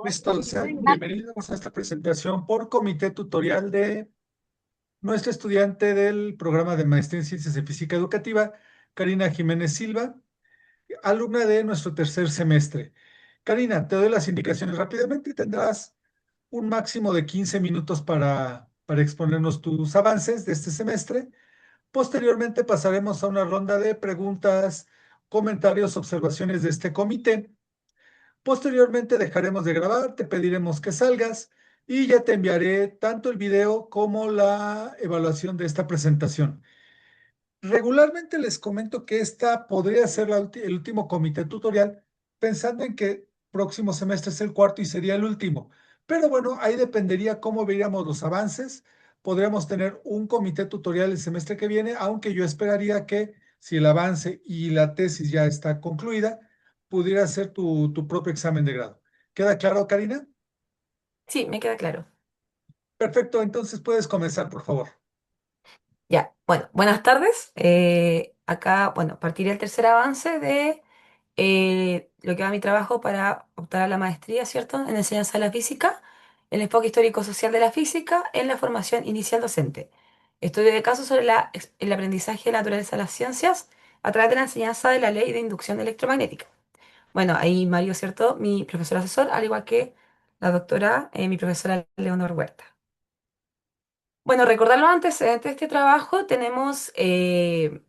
Listo, sean bienvenidos a esta presentación por comité tutorial de nuestra estudiante del programa de Maestría en Ciencias de Física Educativa, Karina Jiménez Silva, alumna de nuestro tercer semestre. Karina, te doy las indicaciones rápidamente. Tendrás un máximo de 15 minutos para exponernos tus avances de este semestre. Posteriormente pasaremos a una ronda de preguntas, comentarios, observaciones de este comité. Posteriormente dejaremos de grabar, te pediremos que salgas y ya te enviaré tanto el video como la evaluación de esta presentación. Regularmente les comento que esta podría ser el último comité tutorial, pensando en que próximo semestre es el cuarto y sería el último. Pero bueno, ahí dependería cómo veríamos los avances. Podríamos tener un comité tutorial el semestre que viene, aunque yo esperaría que si el avance y la tesis ya está concluida, pudiera ser tu propio examen de grado. ¿Queda claro, Karina? Sí, me queda claro. Perfecto, entonces puedes comenzar, por favor. Ya, bueno, buenas tardes. Acá, bueno, partiré el tercer avance de lo que va mi trabajo para optar a la maestría, ¿cierto? En enseñanza de la física, el enfoque histórico-social de la física en la formación inicial docente. Estudio de casos sobre el aprendizaje de la naturaleza de las ciencias a través de la enseñanza de la ley de inducción electromagnética. Bueno, ahí Mario, ¿cierto? Mi profesor asesor, al igual que la doctora, mi profesora Leonor Huerta. Bueno, recordar los antecedentes de este trabajo, tenemos que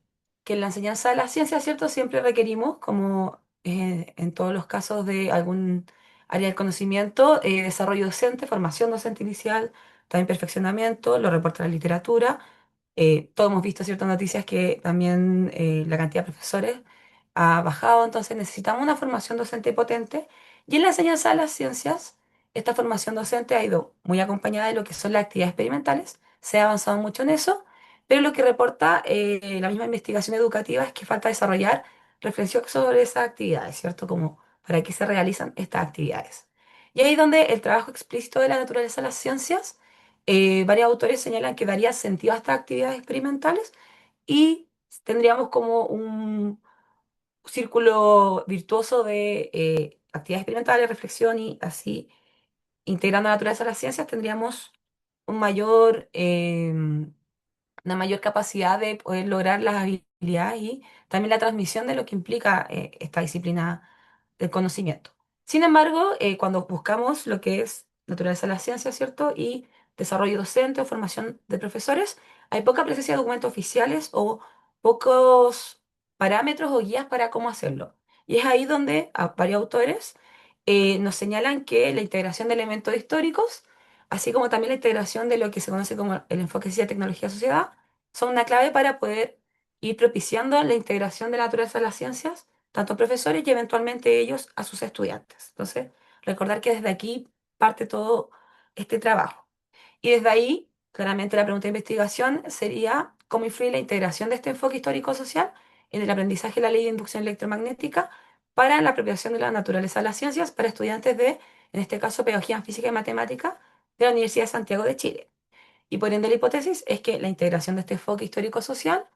en la enseñanza de la ciencia, ¿cierto? Siempre requerimos, como en todos los casos de algún área del conocimiento, desarrollo docente, formación docente inicial, también perfeccionamiento, lo reporta la literatura. Todos hemos visto ciertas noticias que también la cantidad de profesores ha bajado, entonces necesitamos una formación docente potente. Y en la enseñanza de las ciencias, esta formación docente ha ido muy acompañada de lo que son las actividades experimentales. Se ha avanzado mucho en eso, pero lo que reporta la misma investigación educativa es que falta desarrollar reflexión sobre esas actividades, ¿cierto? Como para qué se realizan estas actividades. Y ahí donde el trabajo explícito de la naturaleza de las ciencias, varios autores señalan que daría sentido a estas actividades experimentales y tendríamos como un círculo virtuoso de actividades experimentales, reflexión y así, integrando la naturaleza a las ciencias, tendríamos un mayor, una mayor capacidad de poder lograr las habilidades y también la transmisión de lo que implica esta disciplina del conocimiento. Sin embargo, cuando buscamos lo que es naturaleza de la ciencia, ¿cierto? Y desarrollo docente o formación de profesores, hay poca presencia de documentos oficiales o pocos parámetros o guías para cómo hacerlo. Y es ahí donde varios autores nos señalan que la integración de elementos históricos, así como también la integración de lo que se conoce como el enfoque ciencia, tecnología, sociedad, son una clave para poder ir propiciando la integración de la naturaleza de las ciencias, tanto a profesores y eventualmente ellos a sus estudiantes. Entonces, recordar que desde aquí parte todo este trabajo. Y desde ahí, claramente la pregunta de investigación sería cómo influye la integración de este enfoque histórico-social en el aprendizaje de la ley de inducción electromagnética para la apropiación de la naturaleza de las ciencias para estudiantes de, en este caso, Pedagogía en Física y Matemática de la Universidad de Santiago de Chile. Y por ende la hipótesis es que la integración de este enfoque histórico-social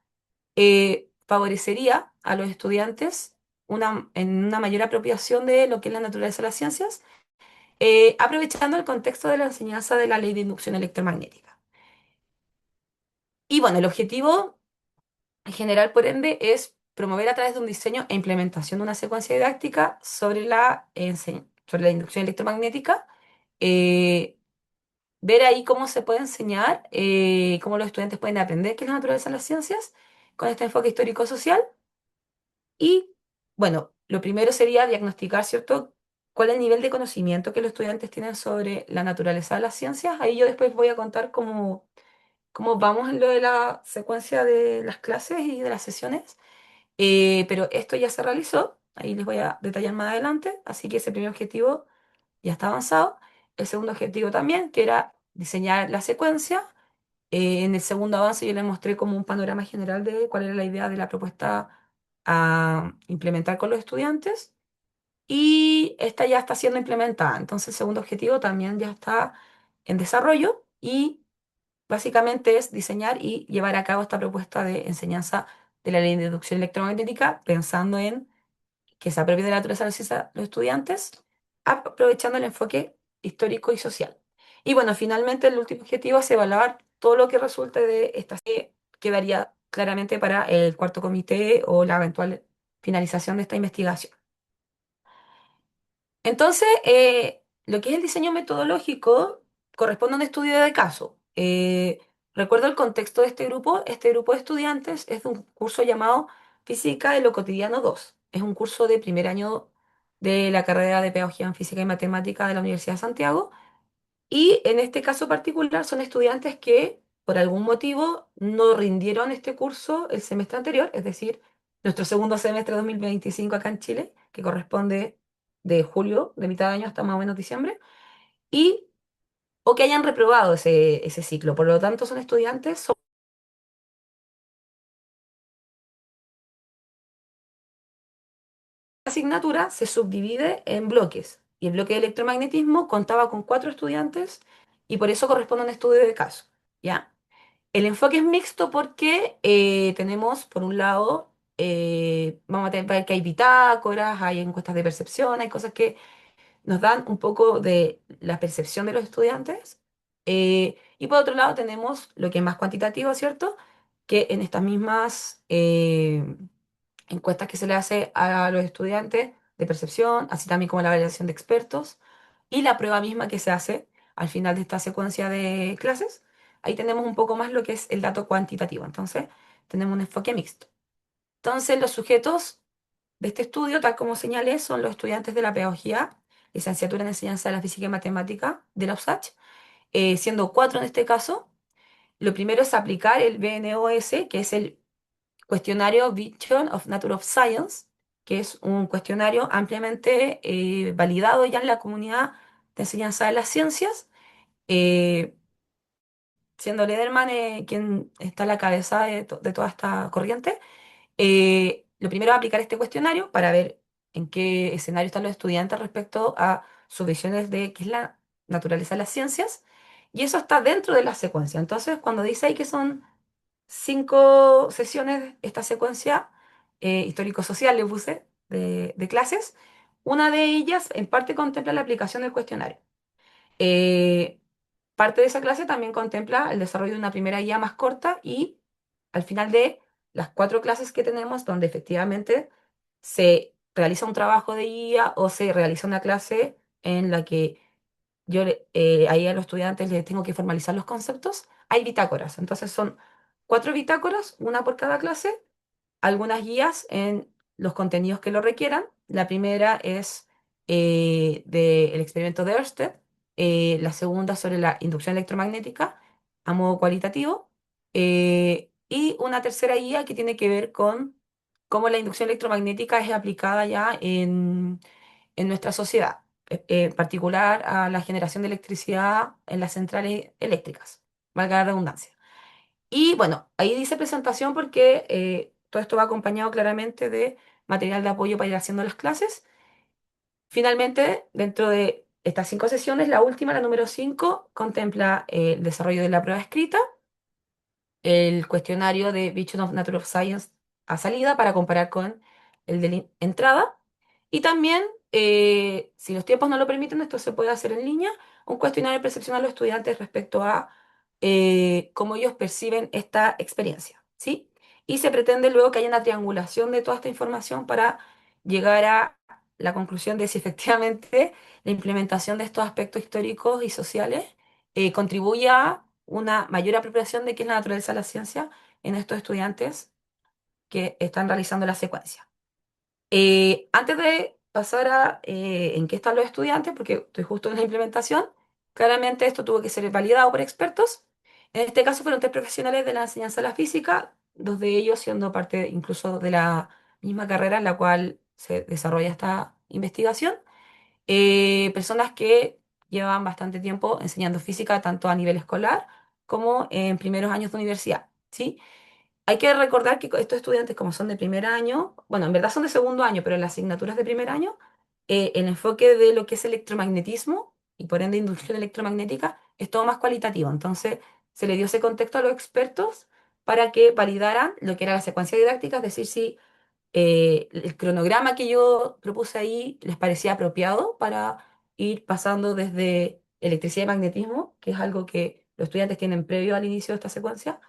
favorecería a los estudiantes en una mayor apropiación de lo que es la naturaleza de las ciencias, aprovechando el contexto de la enseñanza de la ley de inducción electromagnética. Y bueno, el objetivo en general, por ende, es promover a través de un diseño e implementación de una secuencia didáctica sobre la inducción electromagnética, eh, ver ahí cómo se puede enseñar, cómo los estudiantes pueden aprender qué es la naturaleza de las ciencias con este enfoque histórico-social. Y bueno, lo primero sería diagnosticar, ¿cierto? ¿Cuál es el nivel de conocimiento que los estudiantes tienen sobre la naturaleza de las ciencias? Ahí yo después voy a contar cómo vamos en lo de la secuencia de las clases y de las sesiones. Pero esto ya se realizó, ahí les voy a detallar más adelante, así que ese primer objetivo ya está avanzado. El segundo objetivo también, que era diseñar la secuencia. En el segundo avance yo les mostré como un panorama general de cuál era la idea de la propuesta a implementar con los estudiantes y esta ya está siendo implementada. Entonces el segundo objetivo también ya está en desarrollo y básicamente es diseñar y llevar a cabo esta propuesta de enseñanza de la ley de inducción electromagnética pensando en que se apropie de la naturaleza de la ciencia los estudiantes aprovechando el enfoque histórico y social. Y bueno, finalmente el último objetivo es evaluar todo lo que resulte de esta que quedaría claramente para el cuarto comité o la eventual finalización de esta investigación. Entonces, lo que es el diseño metodológico corresponde a un estudio de caso. Recuerdo el contexto de este grupo de estudiantes es de un curso llamado Física de lo Cotidiano 2. Es un curso de primer año de la carrera de Pedagogía en Física y Matemática de la Universidad de Santiago. Y en este caso particular son estudiantes que por algún motivo no rindieron este curso el semestre anterior, es decir, nuestro segundo semestre 2025 acá en Chile, que corresponde de julio, de mitad de año hasta más o menos diciembre, y o que hayan reprobado ese ciclo. Por lo tanto, son estudiantes, la asignatura se subdivide en bloques. Y el bloque de electromagnetismo contaba con 4 estudiantes y por eso corresponde a un estudio de caso. ¿Ya? El enfoque es mixto porque tenemos, por un lado, vamos a ver que hay bitácoras, hay encuestas de percepción, hay cosas que nos dan un poco de la percepción de los estudiantes. Y por otro lado tenemos lo que es más cuantitativo, ¿cierto? Que en estas mismas encuestas que se le hace a los estudiantes de percepción, así también como la validación de expertos y la prueba misma que se hace al final de esta secuencia de clases, ahí tenemos un poco más lo que es el dato cuantitativo. Entonces, tenemos un enfoque mixto. Entonces, los sujetos de este estudio, tal como señalé, son los estudiantes de la pedagogía, licenciatura en enseñanza de la física y matemática de la USACH, siendo 4 en este caso. Lo primero es aplicar el BNOS, que es el cuestionario Vision of Nature of Science, que es un cuestionario ampliamente validado ya en la comunidad de enseñanza de las ciencias, eh, siendo Lederman quien está a la cabeza de toda esta corriente. Lo primero es aplicar este cuestionario para ver en qué escenario están los estudiantes respecto a sus visiones de qué es la naturaleza de las ciencias, y eso está dentro de la secuencia. Entonces, cuando dice ahí que son 5 sesiones esta secuencia histórico-social, le puse, de clases. Una de ellas en parte contempla la aplicación del cuestionario. Eh, Parte de esa clase también contempla el desarrollo de una primera guía más corta y al final de las 4 clases que tenemos, donde efectivamente se realiza un trabajo de guía o se realiza una clase en la que ahí a los estudiantes les tengo que formalizar los conceptos, hay bitácoras. Entonces son 4 bitácoras, una por cada clase, algunas guías en los contenidos que lo requieran. La primera es del experimento de Ørsted, la segunda sobre la inducción electromagnética a modo cualitativo, y una tercera guía que tiene que ver con cómo la inducción electromagnética es aplicada ya en nuestra sociedad, en particular a la generación de electricidad en las centrales eléctricas, valga la redundancia. Y bueno, ahí dice presentación porque todo esto va acompañado claramente de material de apoyo para ir haciendo las clases. Finalmente, dentro de estas 5 sesiones, la última, la número 5, contempla el desarrollo de la prueba escrita, el cuestionario de Vision of Nature of Science a salida para comparar con el de entrada. Y también, si los tiempos no lo permiten, esto se puede hacer en línea, un cuestionario de percepción a los estudiantes respecto a cómo ellos perciben esta experiencia, ¿sí? Y se pretende luego que haya una triangulación de toda esta información para llegar a la conclusión de si efectivamente la implementación de estos aspectos históricos y sociales contribuye a una mayor apropiación de qué es la naturaleza de la ciencia en estos estudiantes que están realizando la secuencia. Antes de pasar a en qué están los estudiantes, porque estoy justo en la implementación, claramente esto tuvo que ser validado por expertos. En este caso fueron 3 profesionales de la enseñanza de la física, 2 de ellos siendo parte incluso de la misma carrera en la cual se desarrolla esta investigación. Personas que llevan bastante tiempo enseñando física, tanto a nivel escolar como en primeros años de universidad, ¿sí? Hay que recordar que estos estudiantes, como son de primer año, bueno, en verdad son de segundo año, pero en las asignaturas de primer año, el enfoque de lo que es electromagnetismo y por ende inducción electromagnética es todo más cualitativo. Entonces, se le dio ese contexto a los expertos para que validaran lo que era la secuencia didáctica, es decir, si el cronograma que yo propuse ahí les parecía apropiado para ir pasando desde electricidad y magnetismo, que es algo que los estudiantes tienen previo al inicio de esta secuencia,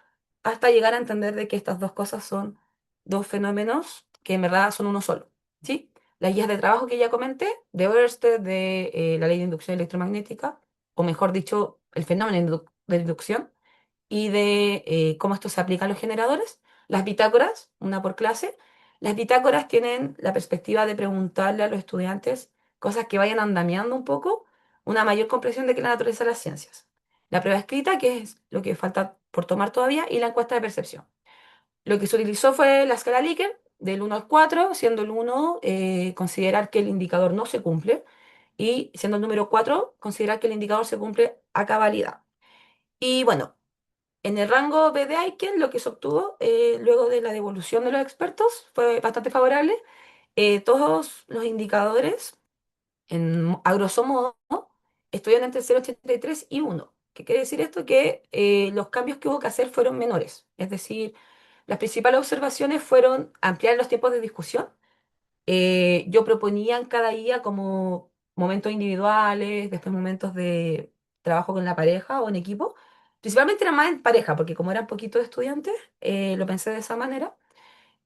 hasta llegar a entender de que estas dos cosas son dos fenómenos que en verdad son uno solo, ¿sí? Las guías de trabajo que ya comenté, de Ørsted, de la ley de inducción electromagnética, o mejor dicho, el fenómeno de inducción, y de cómo esto se aplica a los generadores. Las bitácoras, una por clase. Las bitácoras tienen la perspectiva de preguntarle a los estudiantes cosas que vayan andamiando un poco, una mayor comprensión de que la naturaleza de las ciencias. La prueba escrita, que es lo que falta por tomar todavía, y la encuesta de percepción. Lo que se utilizó fue la escala Likert, del 1 al 4, siendo el 1 considerar que el indicador no se cumple, y siendo el número 4 considerar que el indicador se cumple a cabalidad. Y bueno, en el rango B de Aiken, lo que se obtuvo luego de la devolución de los expertos fue bastante favorable. Todos los indicadores, a grosso modo, estuvieron entre 0,83 y 1. ¿Qué quiere decir esto? Que los cambios que hubo que hacer fueron menores. Es decir, las principales observaciones fueron ampliar los tiempos de discusión. Yo proponía en cada día como momentos individuales, después momentos de trabajo con la pareja o en equipo. Principalmente era más en pareja, porque como eran poquitos estudiantes, lo pensé de esa manera.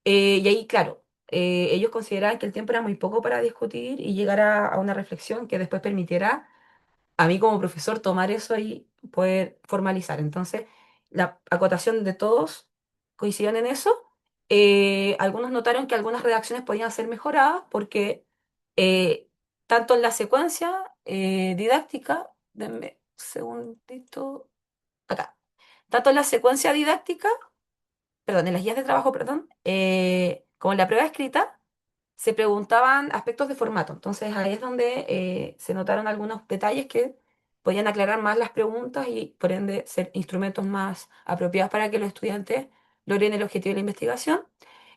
Y ahí, claro, ellos consideraban que el tiempo era muy poco para discutir y llegar a una reflexión que después permitiera a mí como profesor tomar eso y poder formalizar. Entonces, la acotación de todos coincidieron en eso. Algunos notaron que algunas redacciones podían ser mejoradas porque eh, tanto en la secuencia didáctica, denme un segundito, acá, tanto en la secuencia didáctica, perdón, en las guías de trabajo, perdón, como en la prueba escrita, se preguntaban aspectos de formato. Entonces ahí es donde se notaron algunos detalles que podían aclarar más las preguntas y por ende ser instrumentos más apropiados para que los estudiantes logren el objetivo de la investigación.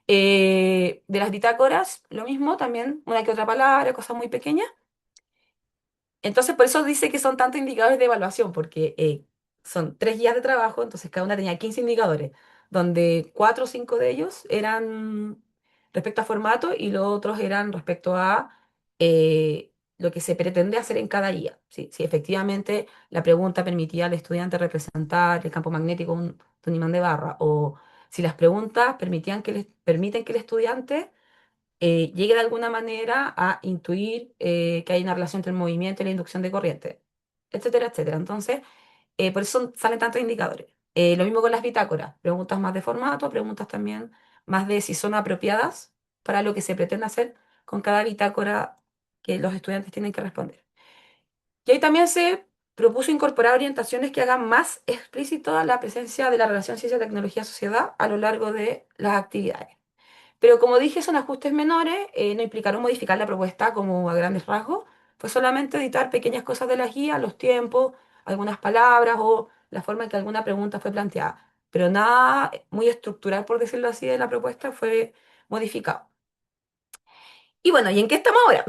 De las bitácoras, lo mismo, también una que otra palabra, cosas muy pequeñas. Entonces, por eso dice que son tantos indicadores de evaluación, porque son 3 guías de trabajo, entonces cada una tenía 15 indicadores, donde 4 o 5 de ellos eran respecto a formato y los otros eran respecto a lo que se pretende hacer en cada guía. Si efectivamente la pregunta permitía al estudiante representar el campo magnético de un imán de barra, o si las preguntas permiten que el estudiante llegue de alguna manera a intuir que hay una relación entre el movimiento y la inducción de corriente, etcétera, etcétera. Entonces, por eso salen tantos indicadores. Lo mismo con las bitácoras, preguntas más de formato, preguntas también más de si son apropiadas para lo que se pretende hacer con cada bitácora que los estudiantes tienen que responder. Y ahí también se propuso incorporar orientaciones que hagan más explícito la presencia de la relación ciencia-tecnología-sociedad a lo largo de las actividades. Pero como dije, son ajustes menores, no implicaron modificar la propuesta como a grandes rasgos, fue solamente editar pequeñas cosas de la guía, los tiempos, algunas palabras o la forma en que alguna pregunta fue planteada. Pero nada muy estructural, por decirlo así, de la propuesta fue modificado. Y bueno, ¿y en qué estamos ahora?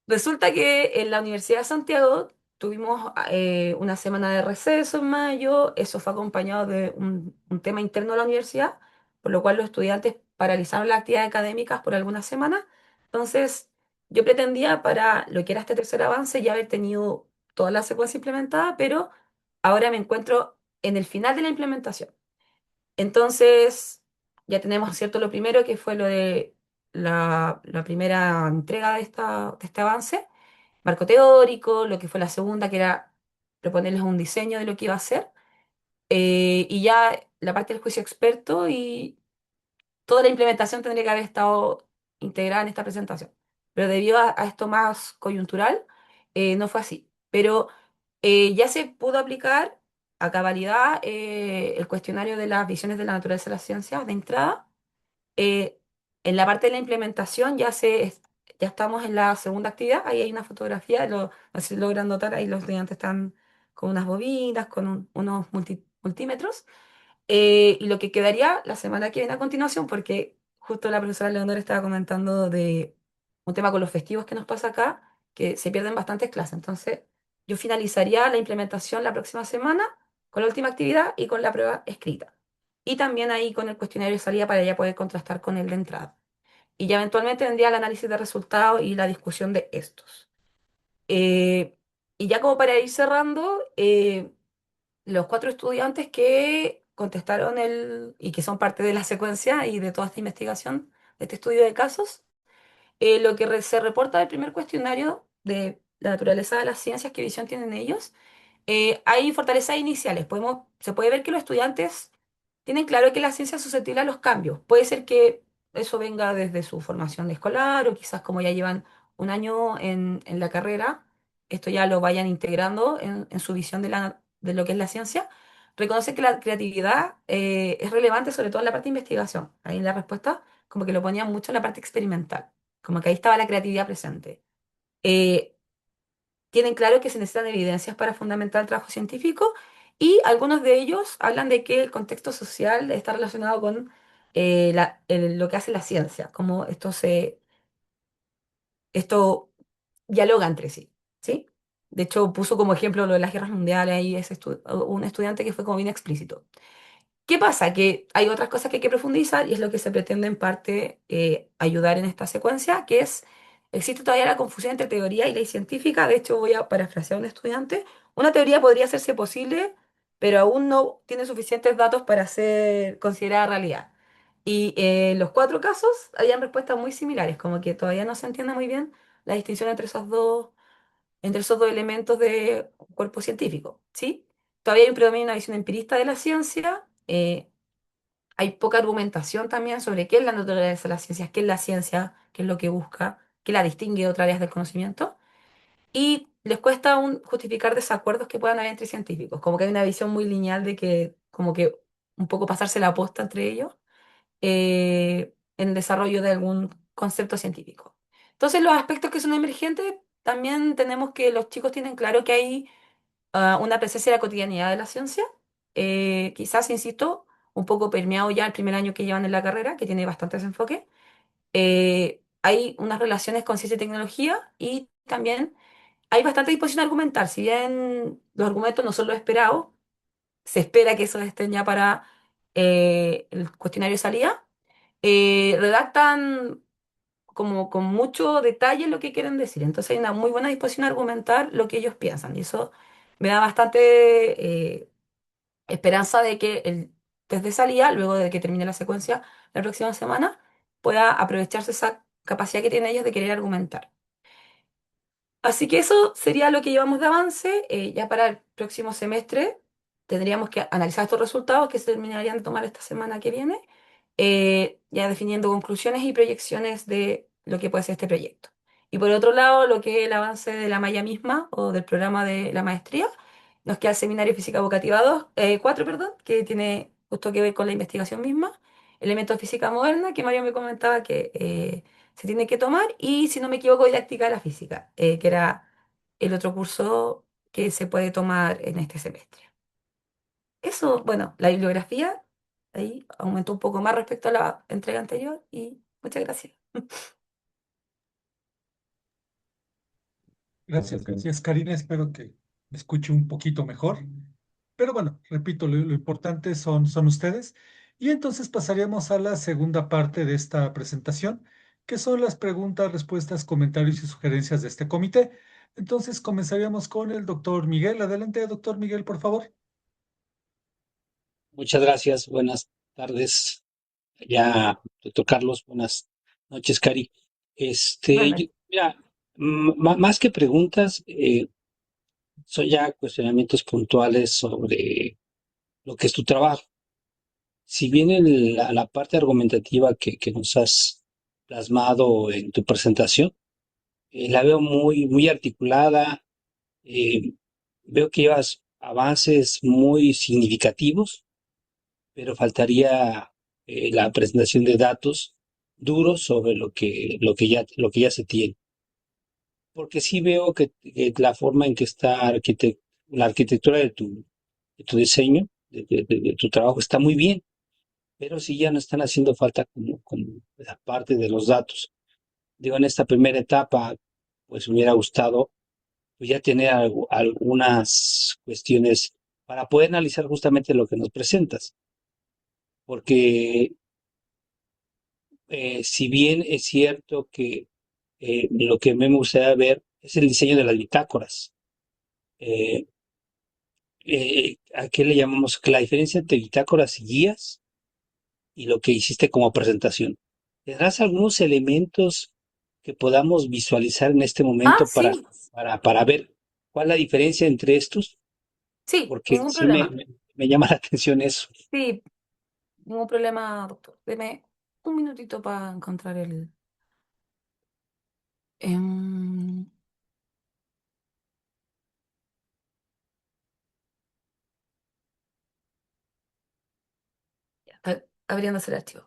Resulta que en la Universidad de Santiago tuvimos una semana de receso en mayo, eso fue acompañado de un tema interno de la universidad, por lo cual los estudiantes paralizaron las actividades académicas por algunas semanas. Entonces, yo pretendía para lo que era este tercer avance ya haber tenido toda la secuencia implementada, pero ahora me encuentro en el final de la implementación. Entonces, ya tenemos, ¿cierto? Lo primero que fue lo de la primera entrega de este avance marco teórico, lo que fue la segunda, que era proponerles un diseño de lo que iba a hacer, y ya la parte del juicio experto y toda la implementación tendría que haber estado integrada en esta presentación. Pero debido a esto más coyuntural, no fue así. Pero ya se pudo aplicar a cabalidad el cuestionario de las visiones de la naturaleza de las ciencias de entrada. eh, en la parte de la implementación ya estamos en la segunda actividad. Ahí hay una fotografía, no sé si logran notar, ahí los estudiantes están con unas bobinas, con unos multímetros. Y lo que quedaría la semana que viene a continuación, porque justo la profesora Leonor estaba comentando de un tema con los festivos que nos pasa acá, que se pierden bastantes clases. Entonces, yo finalizaría la implementación la próxima semana con la última actividad y con la prueba escrita. Y también ahí con el cuestionario de salida para ya poder contrastar con el de entrada. Y ya eventualmente vendría el análisis de resultados y la discusión de estos. Eh, y ya como para ir cerrando, los cuatro estudiantes que contestaron y que son parte de la secuencia y de toda esta investigación, de este estudio de casos, lo que se reporta del primer cuestionario de la naturaleza de las ciencias, qué visión tienen ellos, hay fortalezas iniciales. Se puede ver que los estudiantes tienen claro que la ciencia es susceptible a los cambios. Puede ser que eso venga desde su formación escolar o quizás como ya llevan un año en la carrera, esto ya lo vayan integrando en su visión de lo que es la ciencia. Reconoce que la creatividad es relevante sobre todo en la parte de investigación. Ahí en la respuesta como que lo ponían mucho en la parte experimental, como que ahí estaba la creatividad presente. Eh, Tienen claro que se necesitan evidencias para fundamentar el trabajo científico y algunos de ellos hablan de que el contexto social está relacionado con lo que hace la ciencia, como esto dialoga entre sí, ¿sí? De hecho, puso como ejemplo lo de las guerras mundiales, ahí un estudiante que fue como bien explícito. ¿Qué pasa? Que hay otras cosas que hay que profundizar y es lo que se pretende en parte ayudar en esta secuencia, que es, existe todavía la confusión entre teoría y ley científica. De hecho, voy a parafrasear a un estudiante. Una teoría podría hacerse posible, pero aún no tiene suficientes datos para ser considerada realidad. Y en los cuatro casos habían respuestas muy similares, como que todavía no se entiende muy bien la distinción entre esos dos elementos de cuerpo científico, ¿sí? Todavía hay un predominio de una visión empirista de la ciencia, hay poca argumentación también sobre qué es la naturaleza de las ciencias, qué es la ciencia, qué es lo que busca, qué la distingue de otras áreas del conocimiento, y les cuesta aún justificar desacuerdos que puedan haber entre científicos, como que hay una visión muy lineal de que, como que un poco pasarse la aposta entre ellos en el desarrollo de algún concepto científico. Entonces, los aspectos que son emergentes, también tenemos que los chicos tienen claro que hay una presencia de la cotidianidad de la ciencia, quizás, insisto, un poco permeado ya el primer año que llevan en la carrera, que tiene bastantes enfoques. Hay unas relaciones con ciencia y tecnología y también hay bastante disposición a argumentar. Si bien los argumentos no son los esperados, se espera que esos estén ya para el cuestionario de salida, redactan como con mucho detalle lo que quieren decir. Entonces hay una muy buena disposición a argumentar lo que ellos piensan. Y eso me da bastante esperanza de que el test de salida, luego de que termine la secuencia la próxima semana, pueda aprovecharse esa capacidad que tienen ellos de querer argumentar. Así que eso sería lo que llevamos de avance. Ya para el próximo semestre tendríamos que analizar estos resultados que se terminarían de tomar esta semana que viene, ya definiendo conclusiones y proyecciones de lo que puede ser este proyecto. Y por otro lado, lo que es el avance de la malla misma o del programa de la maestría, nos queda el seminario Física Vocativa 2, 4, perdón, que tiene justo que ver con la investigación misma, elementos de física moderna, que Mario me comentaba que se tiene que tomar, y si no me equivoco, didáctica de la física, que era el otro curso que se puede tomar en este semestre. Eso, bueno, la bibliografía ahí aumentó un poco más respecto a la entrega anterior y muchas gracias. Gracias, gracias, Karina. Espero que me escuche un poquito mejor. Pero bueno, repito, lo importante son ustedes. Y entonces pasaríamos a la segunda parte de esta presentación, que son las preguntas, respuestas, comentarios y sugerencias de este comité. Entonces comenzaríamos con el doctor Miguel. Adelante, doctor Miguel, por favor. Muchas gracias, buenas tardes. Ya, doctor Carlos, buenas noches, Cari. Igualmente. Mira, más que preguntas, son ya cuestionamientos puntuales sobre lo que es tu trabajo. Si bien la parte argumentativa que nos has plasmado en tu presentación, la veo muy articulada, eh, veo que llevas avances muy significativos, pero faltaría la presentación de datos duros sobre lo que ya se tiene. Porque sí veo que la forma en que está la arquitectura de tu diseño, de tu trabajo, está muy bien, pero sí ya no están haciendo falta como la parte de los datos. Digo, en esta primera etapa, pues me hubiera gustado pues, ya tener algunas cuestiones para poder analizar justamente lo que nos presentas. Porque si bien es cierto que lo que me gustaría ver es el diseño de las bitácoras. Eh, ¿A qué le llamamos? Que la diferencia entre bitácoras y guías y lo que hiciste como presentación. ¿Tendrás algunos elementos que podamos visualizar en este Ah, momento sí, para ver cuál es la diferencia entre estos? sí, Porque ningún sí problema. me llama la atención eso. Sí, ningún problema, doctor. Deme un minutito para encontrar el... em, ya, está abriéndose el archivo.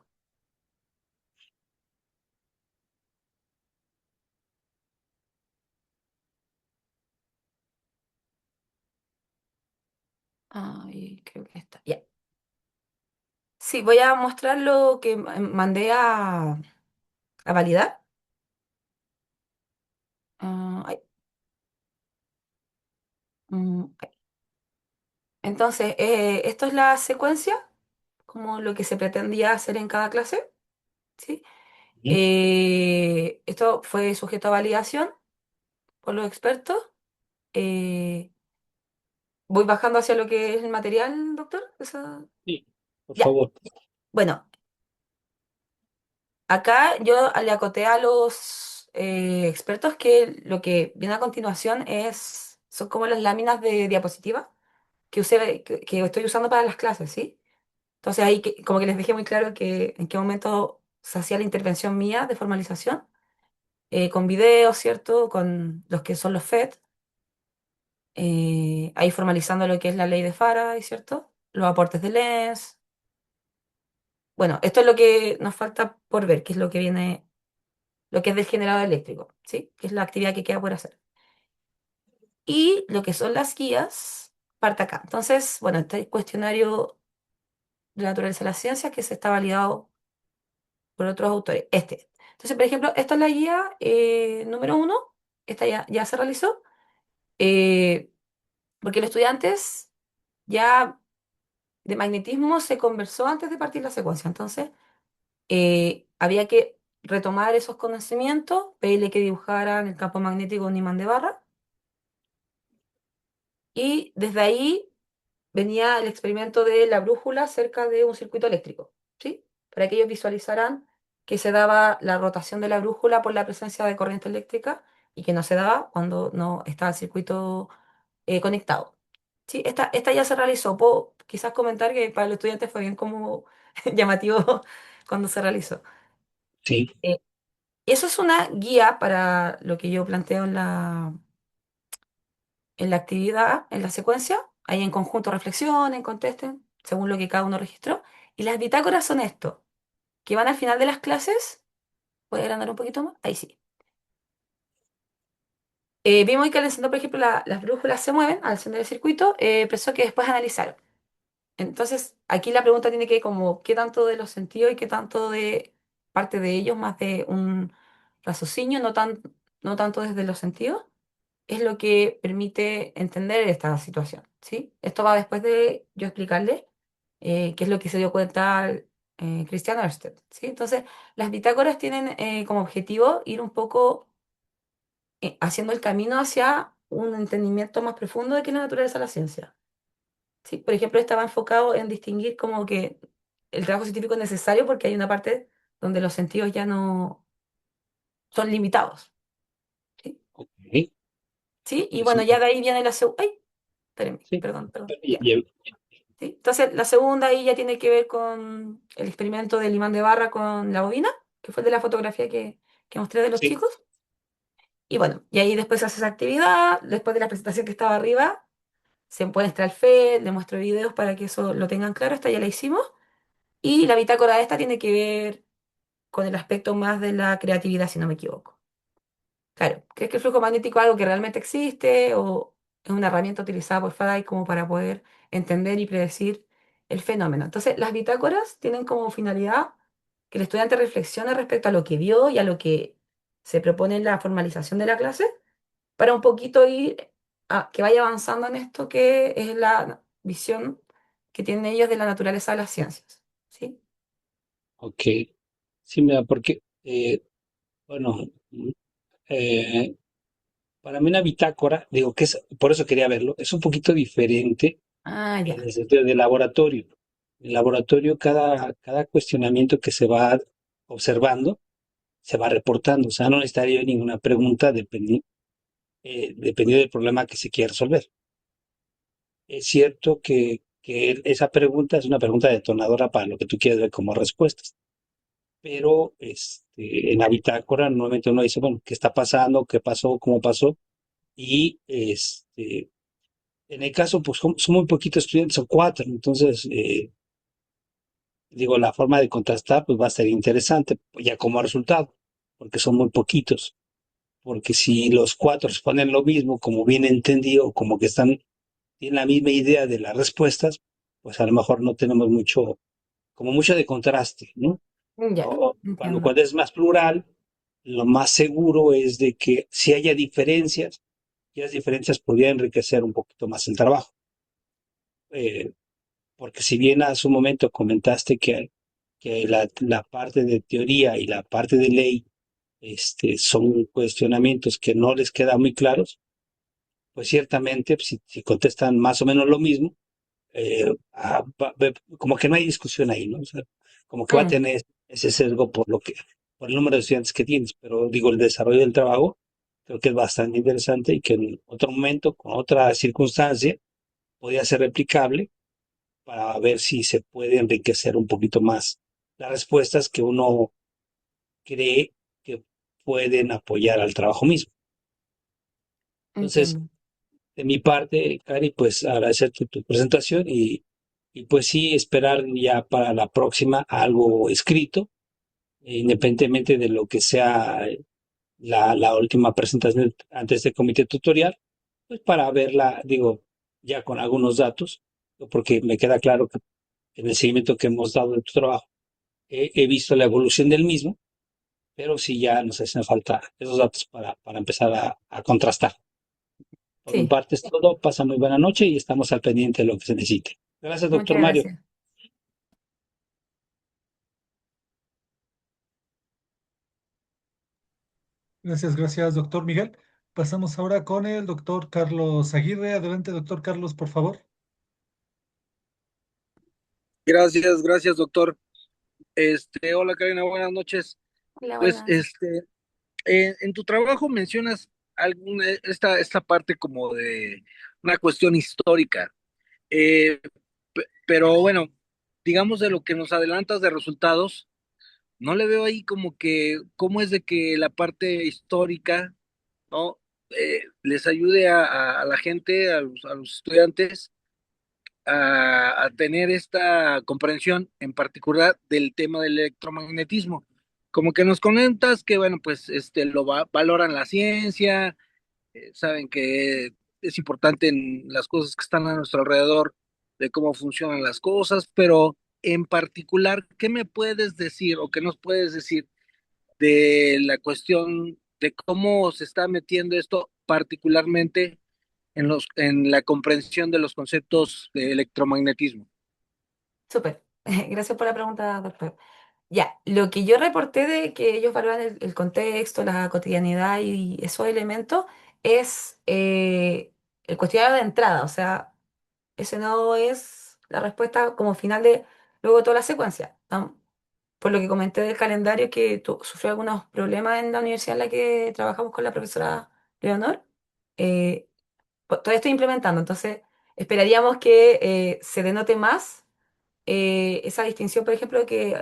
Ay, creo que está. Ya. Sí, voy a mostrar lo que mandé a validar. Ay, ay. Entonces, esto es la secuencia, como lo que se pretendía hacer en cada clase, ¿sí? ¿Sí? Esto fue sujeto a validación por los expertos. Eh, Voy bajando hacia lo que es el material, doctor. Sí, por Ya. favor. Bueno, acá yo le acoté a los expertos que lo que viene a continuación son como las láminas de diapositiva que estoy usando para las clases, ¿sí? Entonces ahí como que les dejé muy claro que en qué momento se hacía la intervención mía de formalización, con videos, ¿cierto? Con los que son los FED, ahí formalizando lo que es la ley de Faraday, ¿cierto? Los aportes de Lenz. Bueno, esto es lo que nos falta por ver, que es lo que viene, lo que es del generador eléctrico, ¿sí? Que es la actividad que queda por hacer. Y lo que son las guías, parte acá. Entonces, bueno, este cuestionario de la naturaleza de las ciencias que se está validado por otros autores. Este. Entonces, por ejemplo, esta es la guía número uno. Esta ya se realizó. eh, Porque los estudiantes ya de magnetismo se conversó antes de partir la secuencia. Entonces, había que retomar esos conocimientos, pedirle que dibujaran el campo magnético de un imán de barra. Y desde ahí venía el experimento de la brújula cerca de un circuito eléctrico, ¿sí? Para que ellos visualizaran que se daba la rotación de la brújula por la presencia de corriente eléctrica y que no se daba cuando no estaba el circuito conectado. Sí, esta ya se realizó. Puedo quizás comentar que para los estudiantes fue bien como llamativo cuando se realizó. Sí, Eh, Eso es una guía para lo que yo planteo en la actividad, en la secuencia. Ahí en conjunto reflexionen, contesten, según lo que cada uno registró. Y las bitácoras son esto, que van al final de las clases. ¿Puede agrandar un poquito más? Ahí sí. Vimos que al encender, por ejemplo, las brújulas se mueven al encender el circuito, pero eso que después analizaron. Entonces, aquí la pregunta tiene que ver como qué tanto de los sentidos y qué tanto de parte de ellos, más de un raciocinio, no tanto desde los sentidos, es lo que permite entender esta situación, ¿sí? Esto va después de yo explicarle qué es lo que se dio cuenta Christian Ørsted, ¿sí? Entonces, las bitácoras tienen como objetivo ir un poco haciendo el camino hacia un entendimiento más profundo de qué es la naturaleza de la ciencia. Sí, por ejemplo, estaba enfocado en distinguir como que el trabajo científico es necesario porque hay una parte donde los sentidos ya no son limitados. ¿Sí? ok, ¿Sí? Y bueno, ya interesante. de ahí viene la segunda. ¡Ay! Espérenme, Sí, perdón. Ya. y- ¿Sí? Entonces, la segunda ahí ya tiene que ver con el experimento del imán de barra con la bobina, que fue el de la fotografía que mostré de los sí, chicos. Y bueno, y ahí después se hace esa actividad, después de la presentación que estaba arriba, se muestra el FED, le muestro videos para que eso lo tengan claro, esta ya la hicimos. Y la bitácora de esta tiene que ver con el aspecto más de la creatividad, si no me equivoco. Claro, ¿crees que el flujo magnético es algo que realmente existe o es una herramienta utilizada por Faraday como para poder entender y predecir el fenómeno? Entonces, las bitácoras tienen como finalidad que el estudiante reflexione respecto a lo que vio y a lo que se propone en la formalización de la clase para un poquito ir a que vaya avanzando en esto que es la visión que tienen ellos de la naturaleza de las ciencias. ¿Sí? ok. Sí, mira, porque, bueno, eh, para mí una bitácora, digo que es, por eso quería verlo, es un poquito diferente Ah, en ya. el sentido del laboratorio. En el laboratorio, cada cuestionamiento que se va observando se va reportando. O sea, no necesitaría ninguna pregunta dependiendo del problema que se quiera resolver. Es cierto que esa pregunta es una pregunta detonadora para lo que tú quieres ver como respuestas. Pero en la bitácora normalmente uno dice, bueno, ¿qué está pasando? ¿Qué pasó? ¿Cómo pasó? Y en el caso, pues son muy poquitos estudiantes, son cuatro, entonces, digo, la forma de contrastar, pues va a ser interesante, ya como resultado, porque son muy poquitos, porque si los cuatro responden lo mismo, como bien entendido, como que tienen la misma idea de las respuestas, pues a lo mejor no tenemos como mucho de contraste, ¿no? Ya, O entiendo. cuando es más plural, lo más seguro es de que si haya diferencias, y las diferencias podrían enriquecer un poquito más el trabajo. Eh, Porque si bien a su momento comentaste que la parte de teoría y la parte de ley son cuestionamientos que no les quedan muy claros, pues ciertamente si contestan más o menos lo mismo, como que no hay discusión ahí, ¿no? O sea, como que va a Mm, tener ese sesgo por el número de estudiantes que tienes, pero digo, el desarrollo del trabajo creo que es bastante interesante y que en otro momento, con otra circunstancia, podría ser replicable para ver si se puede enriquecer un poquito más las respuestas que uno cree que pueden apoyar al trabajo mismo. Entonces, entiendo. de mi parte, Cari, pues agradecerte tu presentación y pues sí, esperar ya para la próxima algo escrito, independientemente de lo que sea la última presentación ante este comité tutorial, pues para verla, digo, ya con algunos datos, porque me queda claro que en el seguimiento que hemos dado de tu trabajo, he visto la evolución del mismo, pero sí ya nos hacen falta esos datos para empezar a contrastar. Por mi Sí, parte es todo, pasa muy buena noche y estamos al pendiente de lo que se necesite. Gracias, doctor muchas Mario. gracias. Gracias, doctor Miguel. Pasamos ahora con el doctor Carlos Aguirre. Adelante, doctor Carlos, por favor. Gracias, doctor. Hola, Karina, buenas noches. Hola, Pues, buenas. en tu trabajo mencionas esta parte como de una cuestión histórica. Eh, pero bueno, digamos de lo que nos adelantas de resultados, no le veo ahí como que, cómo es de que la parte histórica, ¿no? Les ayude a la gente, a los estudiantes a tener esta comprensión en particular del tema del electromagnetismo. Como que nos comentas que, bueno, pues valoran la ciencia, saben que es importante en las cosas que están a nuestro alrededor, de cómo funcionan las cosas, pero en particular, ¿qué me puedes decir o qué nos puedes decir de la cuestión de cómo se está metiendo esto particularmente en la comprensión de los conceptos de electromagnetismo? Súper. Gracias por la pregunta, doctor. Ya, lo que yo reporté de que ellos valoran el contexto, la cotidianidad y esos elementos es el cuestionario de entrada, o sea, ese no es la respuesta como final de luego toda la secuencia. Por lo que comenté del calendario que sufrió algunos problemas en la universidad en la que trabajamos con la profesora Leonor, eh, todavía estoy implementando, entonces esperaríamos que se denote más esa distinción, por ejemplo, que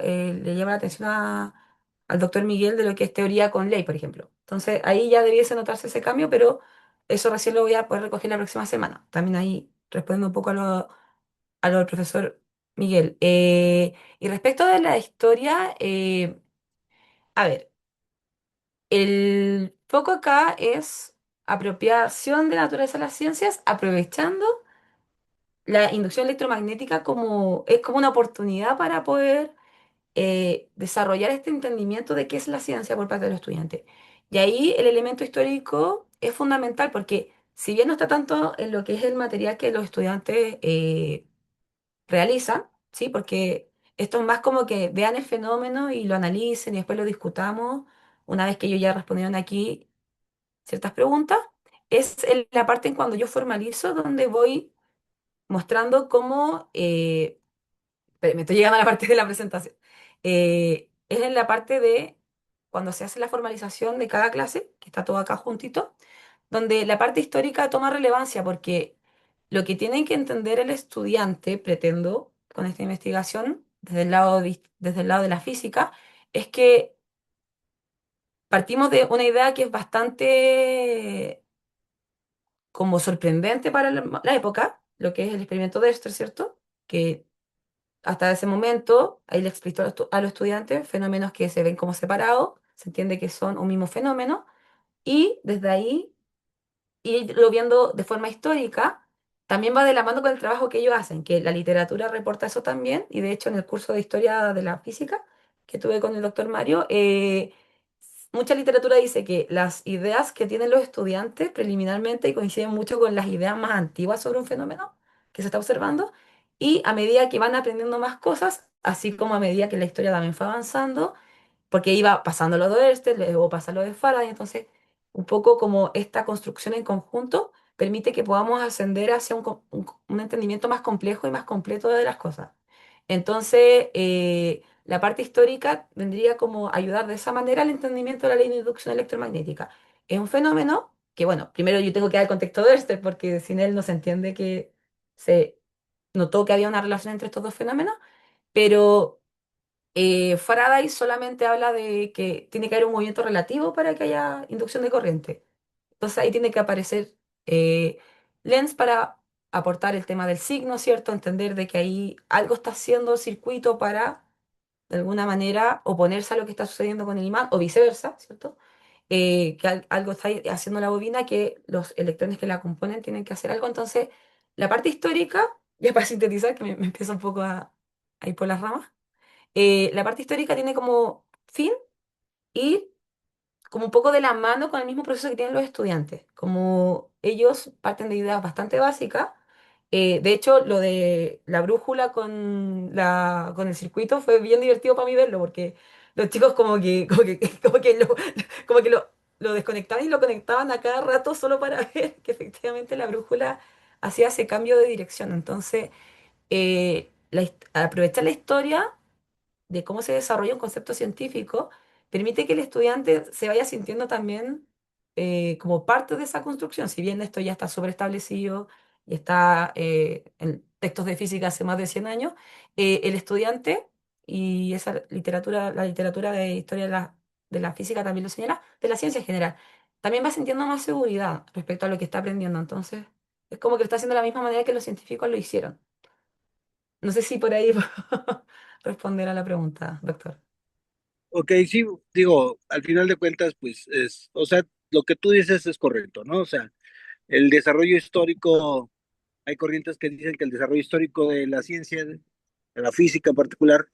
le llama la atención al doctor Miguel de lo que es teoría con ley, por ejemplo. Entonces, ahí ya debiese notarse ese cambio, pero eso recién lo voy a poder recoger la próxima semana. También ahí respondiendo un poco a lo del profesor Miguel. Y respecto de la historia, a ver, el foco acá es apropiación de la naturaleza de las ciencias, aprovechando la inducción electromagnética es como una oportunidad para poder desarrollar este entendimiento de qué es la ciencia por parte de los estudiantes. Y ahí el elemento histórico es fundamental porque si bien no está tanto en lo que es el material que los estudiantes realizan, ¿sí? Porque esto es más como que vean el fenómeno y lo analicen y después lo discutamos una vez que ellos ya respondieron aquí ciertas preguntas. es la parte en cuando yo formalizo, donde voy mostrando cómo, me estoy llegando a la parte de la presentación. Es en la parte de cuando se hace la formalización de cada clase, que está todo acá juntito, donde la parte histórica toma relevancia, porque lo que tiene que entender el estudiante, pretendo, con esta investigación, desde el lado de la física, es que partimos de una idea que es bastante como sorprendente para la época, lo que es el experimento de Dexter, ¿cierto? Que hasta ese momento ahí le explicó a los estudiantes fenómenos que se ven como separados, se entiende que son un mismo fenómeno, y desde ahí irlo viendo de forma histórica, también va de la mano con el trabajo que ellos hacen, que la literatura reporta eso también, y de hecho en el curso de historia de la física que tuve con el doctor Mario, mucha literatura dice que las ideas que tienen los estudiantes preliminarmente coinciden mucho con las ideas más antiguas sobre un fenómeno que se está observando, y a medida que van aprendiendo más cosas, así como a medida que la historia también fue avanzando, porque iba pasando lo de Erste, luego pasa lo de Faraday, entonces un poco como esta construcción en conjunto permite que podamos ascender hacia un entendimiento más complejo y más completo de las cosas. Entonces, la parte histórica vendría como ayudar de esa manera al entendimiento de la ley de inducción electromagnética. Es un fenómeno que, bueno, primero yo tengo que dar el contexto de este, porque sin él no se entiende que se notó que había una relación entre estos dos fenómenos, pero Faraday solamente habla de que tiene que haber un movimiento relativo para que haya inducción de corriente. Entonces ahí tiene que aparecer eh, Lenz para aportar el tema del signo, ¿cierto? Entender de que ahí algo está haciendo el circuito para, de alguna manera, oponerse a lo que está sucediendo con el imán o viceversa, ¿cierto? Que algo está haciendo la bobina, que los electrones que la componen tienen que hacer algo. Entonces, la parte histórica, ya para sintetizar, que me empiezo un poco a ir por las ramas, la parte histórica tiene como fin ir como un poco de la mano con el mismo proceso que tienen los estudiantes. Como ellos parten de ideas bastante básicas. De hecho, lo de la brújula con el circuito fue bien divertido para mí verlo, porque los chicos como que lo desconectaban y lo conectaban a cada rato solo para ver que efectivamente la brújula hacía ese cambio de dirección. Entonces, aprovechar la historia de cómo se desarrolla un concepto científico, permite que el estudiante se vaya sintiendo también como parte de esa construcción. Si bien esto ya está sobreestablecido y está en textos de física hace más de 100 años, el estudiante, y esa literatura, la literatura de historia de la física también lo señala, de la ciencia en general, también va sintiendo más seguridad respecto a lo que está aprendiendo. Entonces, es como que lo está haciendo de la misma manera que los científicos lo hicieron. No sé si por ahí puedo responder a la pregunta, doctor. Ok, sí, digo, al final de cuentas, pues es, o sea, lo que tú dices es correcto, ¿no? O sea, el desarrollo histórico, hay corrientes que dicen que el desarrollo histórico de la ciencia, de la física en particular,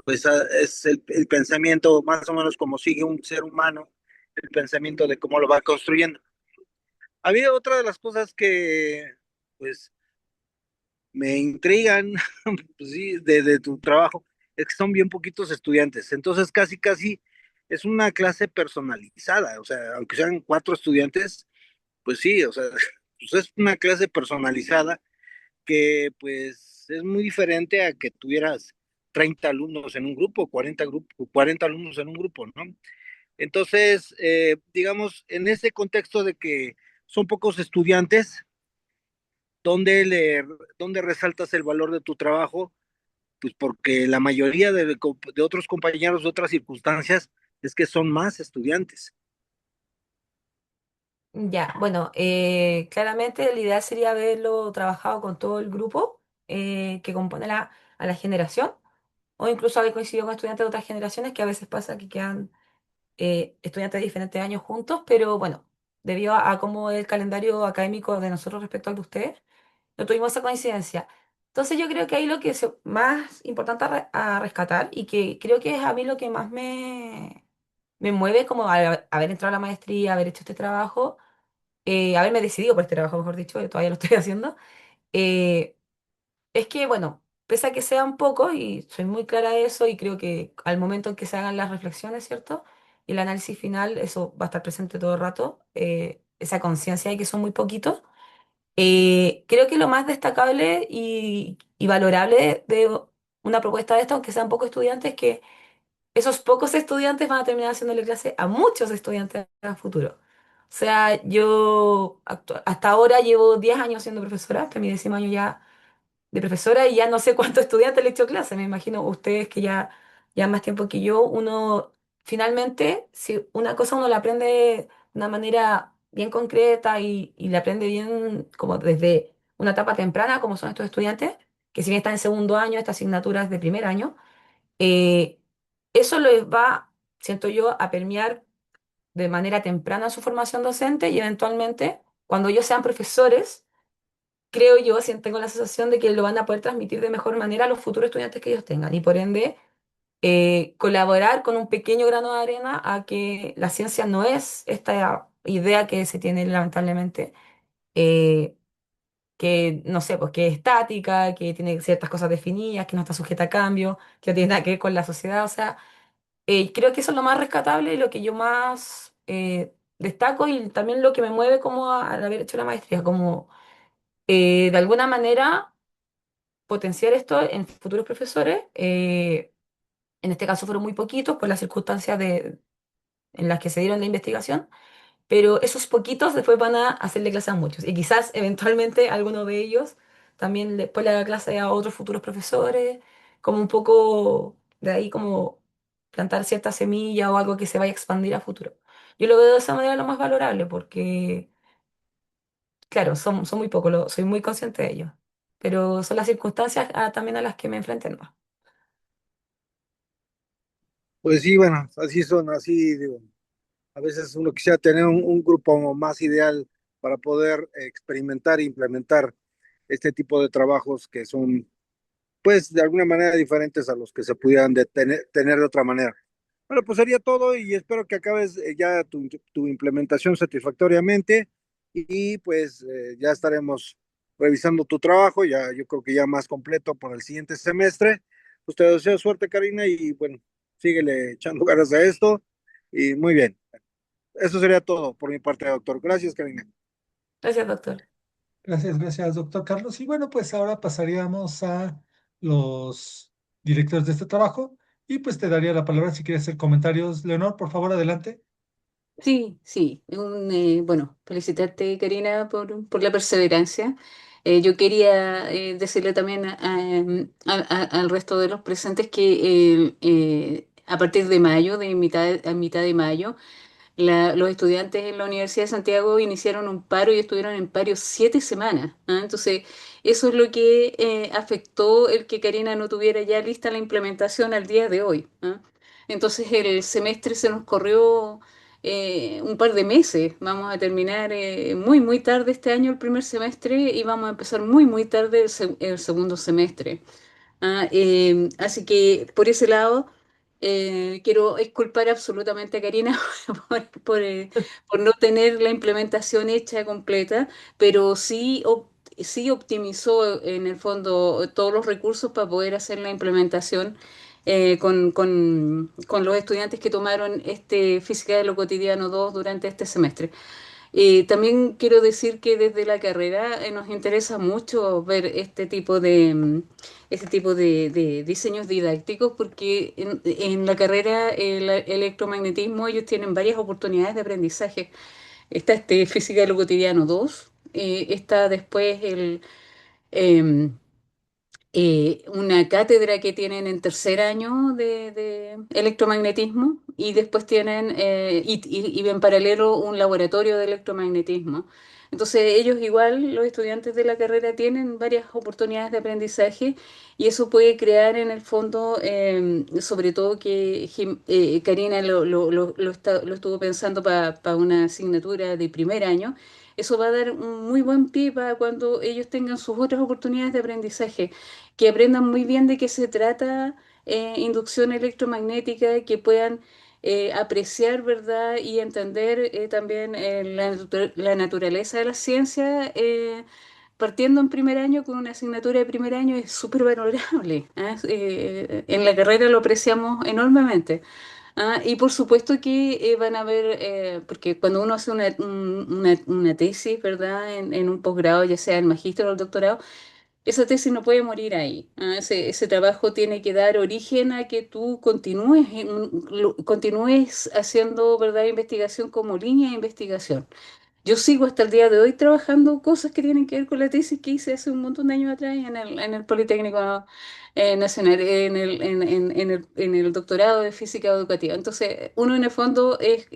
pues es el pensamiento más o menos como sigue un ser humano, el pensamiento de cómo lo va construyendo. Había otra de las cosas que, pues, me intrigan, pues sí, de tu trabajo, es que son bien poquitos estudiantes, entonces casi, casi es una clase personalizada, o sea, aunque sean 4 estudiantes, pues sí, o sea, pues es una clase personalizada que pues es muy diferente a que tuvieras 30 alumnos en un grupo, 40 alumnos en un grupo, ¿no? Entonces, digamos, en ese contexto de que son pocos estudiantes, ¿dónde, dónde resaltas el valor de tu trabajo? Pues porque la mayoría de otros compañeros de otras circunstancias es que son más estudiantes. Ya, bueno, claramente la idea sería haberlo trabajado con todo el grupo que compone a la generación, o incluso haber coincidido con estudiantes de otras generaciones, que a veces pasa que quedan estudiantes de diferentes años juntos, pero bueno, debido a cómo es el calendario académico de nosotros respecto al de ustedes, no tuvimos esa coincidencia. Entonces yo creo que ahí lo que es más importante a rescatar, y que creo que es a mí lo que más me mueve como haber entrado a la maestría, haber hecho este trabajo, haberme decidido por este trabajo, mejor dicho, todavía lo estoy haciendo, eh, es que, bueno, pese a que sean pocos, y soy muy clara de eso, y creo que al momento en que se hagan las reflexiones, ¿cierto? Y el análisis final, eso va a estar presente todo el rato. esa conciencia de que son muy poquitos. Creo que lo más destacable y valorable de una propuesta de esta, aunque sean pocos estudiantes, es que esos pocos estudiantes van a terminar haciéndole clase a muchos estudiantes a futuro. O sea, yo hasta ahora llevo 10 años siendo profesora, hasta mi 10.º año ya de profesora y ya no sé cuántos estudiantes le he hecho clase. Me imagino ustedes que ya más tiempo que yo, uno finalmente, si una cosa uno la aprende de una manera bien concreta y la aprende bien como desde una etapa temprana, como son estos estudiantes, que si bien están en segundo año, estas asignaturas de primer año, eh, eso les va, siento yo, a permear de manera temprana su formación docente y eventualmente, cuando ellos sean profesores, creo yo, tengo la sensación de que lo van a poder transmitir de mejor manera a los futuros estudiantes que ellos tengan y por ende colaborar con un pequeño grano de arena a que la ciencia no es esta idea que se tiene lamentablemente, eh, que no sé, pues que es estática, que tiene ciertas cosas definidas, que no está sujeta a cambio, que no tiene nada que ver con la sociedad. O sea, creo que eso es lo más rescatable y lo que yo más destaco y también lo que me mueve como al haber hecho la maestría, como de alguna manera potenciar esto en futuros profesores. En este caso fueron muy poquitos por las circunstancias en las que se dieron la investigación, pero esos poquitos después van a hacerle clase a muchos y quizás eventualmente alguno de ellos también después le haga clase a otros futuros profesores, como un poco de ahí como plantar cierta semilla o algo que se vaya a expandir a futuro. Yo lo veo de esa manera lo más valorable porque, claro, son muy pocos, soy muy consciente de ello, pero son las circunstancias también a las que me enfrenté, ¿no? Pues sí, bueno, así son, así digo. A veces uno quisiera tener un grupo más ideal para poder experimentar e implementar este tipo de trabajos que son, pues, de alguna manera diferentes a los que se pudieran tener de otra manera. Bueno, pues sería todo y espero que acabes ya tu implementación satisfactoriamente y pues ya estaremos revisando tu trabajo, ya yo creo que ya más completo por el siguiente semestre. Pues te deseo suerte, Karina, y bueno, síguele echando ganas a esto y muy bien. Eso sería todo por mi parte, doctor. Gracias, Karina. Gracias, doctor. Gracias, doctor Carlos. Y bueno, pues ahora pasaríamos a los directores de este trabajo y pues te daría la palabra si quieres hacer comentarios. Leonor, por favor, adelante. Sí, sí. Bueno, felicitarte, Karina, por la perseverancia. Yo quería decirle también al resto de los presentes que a partir de mayo, de mitad a mitad de mayo, los estudiantes en la Universidad de Santiago iniciaron un paro y estuvieron en paro 7 semanas. ¿Ah? Entonces, eso es lo que afectó el que Karina no tuviera ya lista la implementación al día de hoy. ¿Ah? Entonces, el semestre se nos corrió un par de meses. Vamos a terminar muy, muy tarde este año el primer semestre y vamos a empezar muy, muy tarde el segundo semestre. Así que por ese lado, quiero exculpar absolutamente a Karina por no tener la implementación hecha completa, pero sí optimizó en el fondo todos los recursos para poder hacer la implementación con los estudiantes que tomaron este Física de lo Cotidiano 2 durante este semestre. También quiero decir que desde la carrera nos interesa mucho ver este tipo de diseños didácticos porque en la carrera el electromagnetismo ellos tienen varias oportunidades de aprendizaje. Está este Física de lo Cotidiano 2, está después em, una cátedra que tienen en tercer año de electromagnetismo y después tienen, y en paralelo, un laboratorio de electromagnetismo. Entonces ellos igual, los estudiantes de la carrera, tienen varias oportunidades de aprendizaje y eso puede crear en el fondo, sobre todo que Karina lo estuvo pensando para una asignatura de primer año. Eso va a dar un muy buen pie para cuando ellos tengan sus otras oportunidades de aprendizaje, que aprendan muy bien de qué se trata inducción electromagnética, que puedan apreciar, ¿verdad? Y entender también la naturaleza de la ciencia. Partiendo en primer año con una asignatura de primer año es súper valorable. ¿Ah? En la carrera lo apreciamos enormemente. Y por supuesto que van a ver, porque cuando uno hace una tesis, ¿verdad? En un posgrado, ya sea el magíster o el doctorado, esa tesis no puede morir ahí. Ese trabajo tiene que dar origen a que tú continúes haciendo, ¿verdad? Investigación como línea de investigación. Yo sigo hasta el día de hoy trabajando cosas que tienen que ver con la tesis que hice hace un montón de años atrás en el Politécnico Nacional, en el doctorado de física educativa. Entonces, uno en el fondo es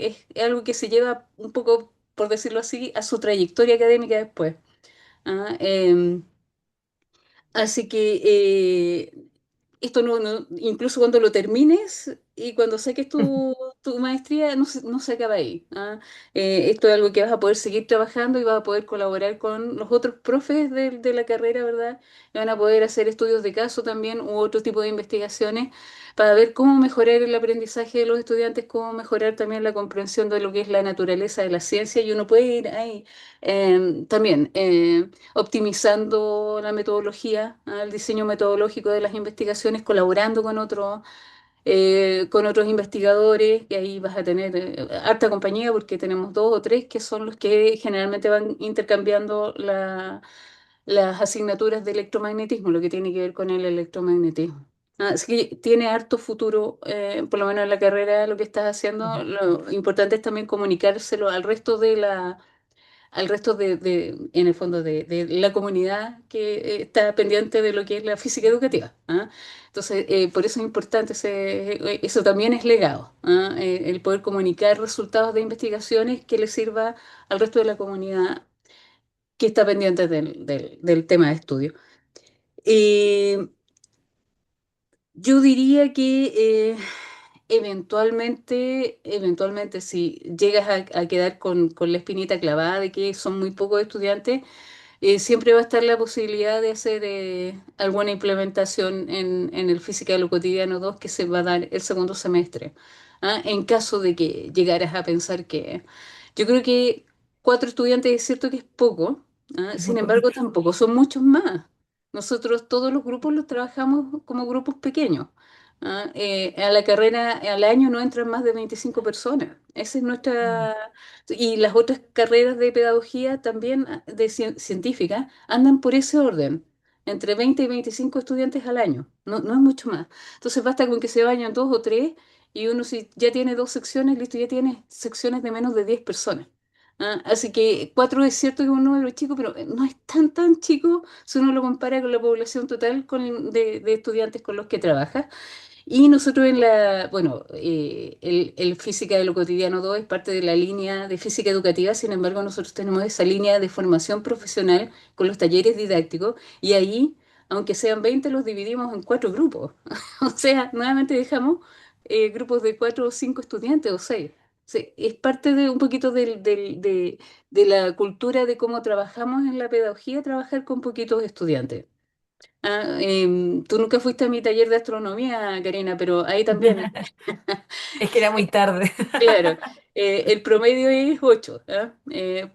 algo que se lleva un poco, por decirlo así, a su trayectoria académica después. ¿Ah? Así que esto incluso cuando lo termines y cuando saques tu maestría, no se acaba ahí. Esto es algo que vas a poder seguir trabajando y vas a poder colaborar con los otros profes de la carrera, ¿verdad? Y van a poder hacer estudios de caso también u otro tipo de investigaciones para ver cómo mejorar el aprendizaje de los estudiantes, cómo mejorar también la comprensión de lo que es la naturaleza de la ciencia y uno puede ir ahí también. Optimizando la metodología, el diseño metodológico de las investigaciones, colaborando con otros investigadores, y ahí vas a tener harta compañía porque tenemos dos o tres que son los que generalmente van intercambiando las asignaturas de electromagnetismo, lo que tiene que ver con el electromagnetismo. Así que tiene harto futuro, por lo menos en la carrera, lo que estás haciendo. Lo importante es también comunicárselo en el fondo, de la comunidad que está pendiente de lo que es la física educativa. Entonces, por eso es importante, eso también es legado, el poder comunicar resultados de investigaciones que le sirva al resto de la comunidad que está pendiente del tema de estudio. Eh, yo diría que eventualmente, si llegas a quedar con la espinita clavada de que son muy pocos estudiantes, siempre va a estar la posibilidad de hacer alguna implementación en el Física de lo Cotidiano 2 que se va a dar el segundo semestre. En caso de que llegaras a pensar que... Yo creo que 4 estudiantes es cierto que es poco, Es muy sin embargo poquito. tampoco son muchos más. Nosotros todos los grupos los trabajamos como grupos pequeños. A la carrera, al año no entran más de 25 personas. Esa es Mm. nuestra... Y las otras carreras de pedagogía también, científica, andan por ese orden, entre 20 y 25 estudiantes al año. No, no es mucho más. Entonces basta con que se vayan dos o tres y uno si ya tiene dos secciones, listo, ya tiene secciones de menos de 10 personas. Así que 4 es cierto que es un número chico, pero no es tan chico si uno lo compara con la población total de estudiantes con los que trabaja. Y nosotros bueno, el Física de lo Cotidiano 2 es parte de la línea de física educativa, sin embargo nosotros tenemos esa línea de formación profesional con los talleres didácticos y ahí, aunque sean 20 los dividimos en 4 grupos. O sea, nuevamente dejamos grupos de 4 o 5 estudiantes o 6. Sí, es parte de un poquito de la cultura de cómo trabajamos en la pedagogía, trabajar con poquitos estudiantes. Tú nunca fuiste a mi taller de astronomía, Karina, pero ahí también, Es que era muy tarde. claro, el promedio es 8,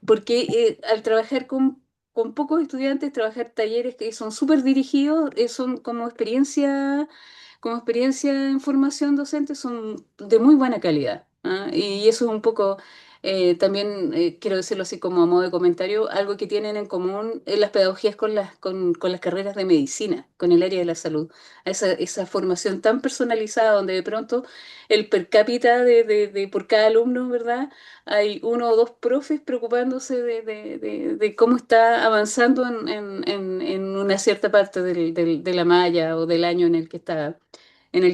porque al trabajar con pocos estudiantes, trabajar talleres que son súper dirigidos, son como experiencia en formación docente, son de muy buena calidad. Y eso es un poco, también quiero decirlo así como a modo de comentario, algo que tienen en común las pedagogías con las carreras de medicina, con el área de la salud. Esa formación tan personalizada donde de pronto el per cápita por cada alumno, ¿verdad? Hay uno o dos profes preocupándose de cómo está avanzando en una cierta parte de la malla o del año en el que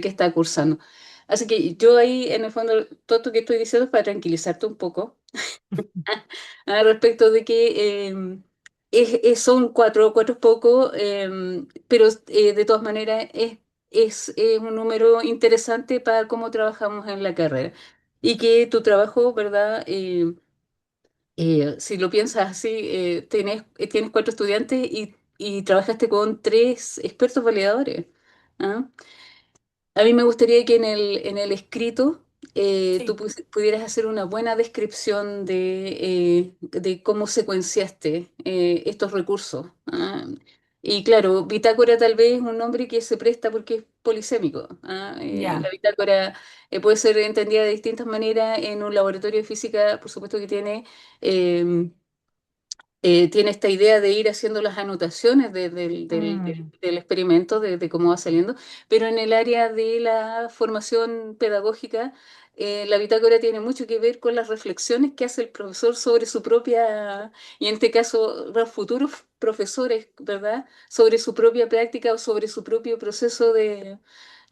está cursando. Así que yo ahí, en el fondo, todo esto que estoy diciendo es para tranquilizarte un poco respecto de que son cuatro es poco, pero de todas maneras es un número interesante para cómo trabajamos en la carrera. Y que tu trabajo, ¿verdad? Si lo piensas así, tienes 4 estudiantes y trabajaste con 3 expertos validadores. ¿Ah? A mí me gustaría que en el escrito tú Sí, pudieras hacer una buena descripción de cómo secuenciaste estos recursos. Y claro, bitácora tal vez es un nombre que se presta porque polisémico. ¿Ah? La Ya. bitácora puede ser entendida de distintas maneras en un laboratorio de física, por supuesto que eh, tiene esta idea de ir haciendo las anotaciones Mm. del experimento, de cómo va saliendo, pero en el área de la formación pedagógica, la bitácora tiene mucho que ver con las reflexiones que hace el profesor sobre su propia, y en este caso los futuros profesores, ¿verdad? Sobre su propia práctica o sobre su propio proceso de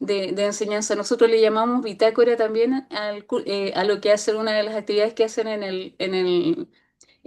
enseñanza. Nosotros le llamamos bitácora también a lo que hacen, una de las actividades que hacen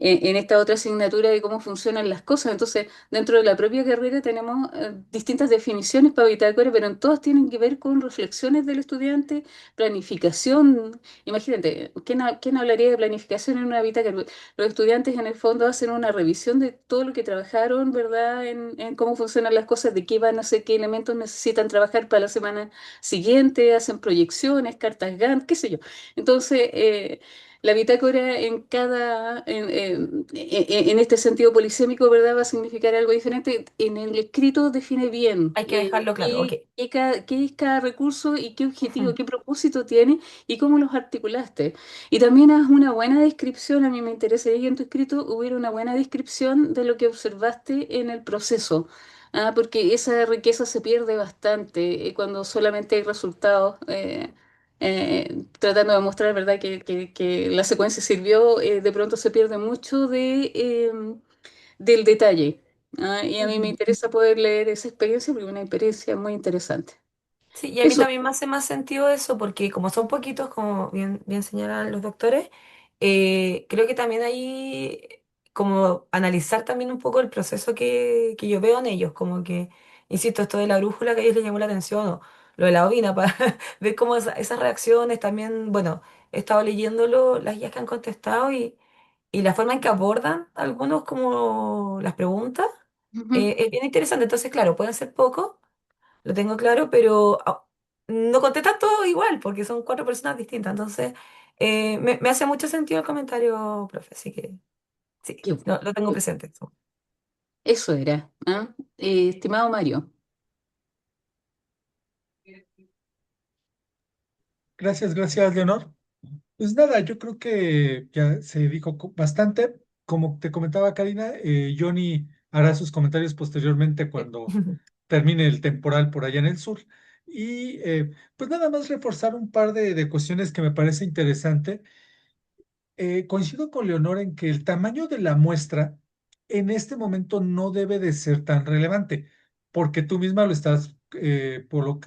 en esta otra asignatura de cómo funcionan las cosas. Entonces, dentro de la propia carrera tenemos distintas definiciones para bitácora, pero en todas tienen que ver con reflexiones del estudiante, planificación. Imagínate, ¿quién hablaría de planificación en una bitácora? Los estudiantes en el fondo hacen una revisión de todo lo que trabajaron, ¿verdad? En cómo funcionan las cosas, de qué van a hacer, qué elementos necesitan trabajar para la semana siguiente, hacen proyecciones, cartas Gantt, qué sé yo. Entonces, la bitácora en este sentido polisémico, ¿verdad? Va a significar algo diferente. En el escrito define bien Hay que dejarlo claro, ok. qué es cada recurso y qué objetivo, qué propósito tiene y cómo los articulaste. Y también haz una buena descripción, a mí me interesaría que en tu escrito hubiera una buena descripción de lo que observaste en el proceso. Porque esa riqueza se pierde bastante cuando solamente hay resultados. Tratando de mostrar, ¿verdad?, que la secuencia sirvió, de pronto se pierde mucho del detalle. Y a mí me Ujú. interesa poder leer esa experiencia porque es una experiencia muy interesante. Sí, y a mí Eso. también me hace más sentido eso, porque como son poquitos, como bien señalan los doctores, creo que también hay como analizar también un poco el proceso que yo veo en ellos, como que, insisto, esto de la brújula que a ellos les llamó la atención, o lo de la bobina, para ver cómo esas reacciones también, bueno, he estado leyéndolo, las guías que han contestado y la forma en que abordan algunos como las preguntas, Ujú. es bien interesante. Entonces, claro, pueden ser pocos, lo tengo claro, pero no conté tanto igual, porque son cuatro personas distintas. Entonces, me hace mucho sentido el comentario, profe, así que sí, Qué lo tengo bueno. presente. Eso era. Estimado Mario. Gracias, gracias, Leonor. Pues nada, yo creo que ya se dijo bastante. Como te comentaba Karina, Johnny hará sus comentarios posteriormente cuando termine el temporal por allá en el sur. Y pues nada más reforzar un par de cuestiones que me parece interesante. Coincido con Leonor en que el tamaño de la muestra en este momento no debe de ser tan relevante, porque tú misma lo estás